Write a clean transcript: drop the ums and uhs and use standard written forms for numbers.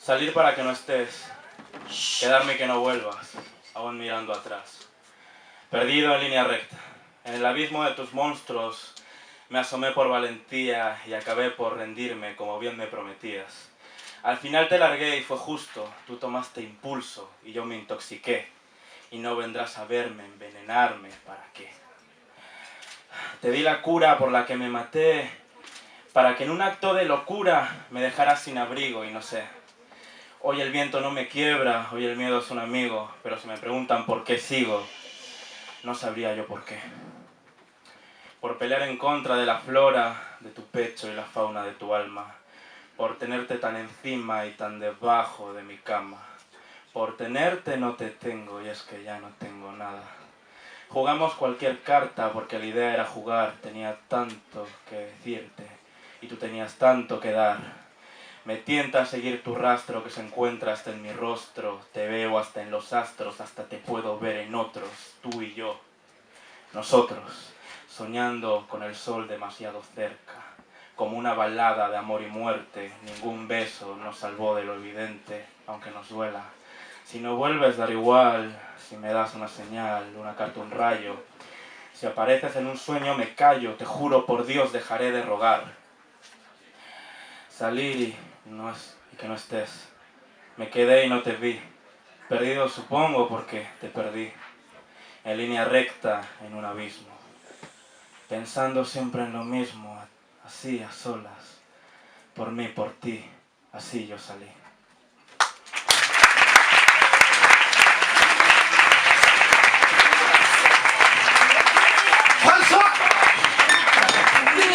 Salir para que no estés, quedarme y que no vuelvas, aún mirando atrás. Perdido en línea recta, en el abismo de tus monstruos, me asomé por valentía y acabé por rendirme como bien me prometías. Al final te largué y fue justo, tú tomaste impulso y yo me intoxiqué. Y no vendrás a verme, envenenarme, ¿para qué? Te di la cura por la que me maté, para que en un acto de locura me dejaras sin abrigo y no sé. Hoy el viento no me quiebra, hoy el miedo es un amigo, pero si me preguntan por qué sigo, no sabría yo por qué. Por pelear en contra de la flora de tu pecho y la fauna de tu alma, por tenerte tan encima y tan debajo de mi cama. Por tenerte no te tengo y es que ya no tengo nada. Jugamos cualquier carta porque la idea era jugar, tenía tanto que decirte y tú tenías tanto que dar. Me tienta seguir tu rastro que se encuentra hasta en mi rostro, te veo hasta en los astros, hasta te puedo ver en otros, tú y yo, nosotros, soñando con el sol demasiado cerca, como una balada de amor y muerte, ningún beso nos salvó de lo evidente, aunque nos duela. Si no vuelves, dar igual, si me das una señal, una carta, un rayo. Si apareces en un sueño me callo, te juro por Dios dejaré de rogar. Salir y que no estés. Me quedé y no te vi. Perdido supongo porque te perdí. En línea recta en un abismo. Pensando siempre en lo mismo, así a solas. Por mí, por ti, así yo salí. ¡Falso!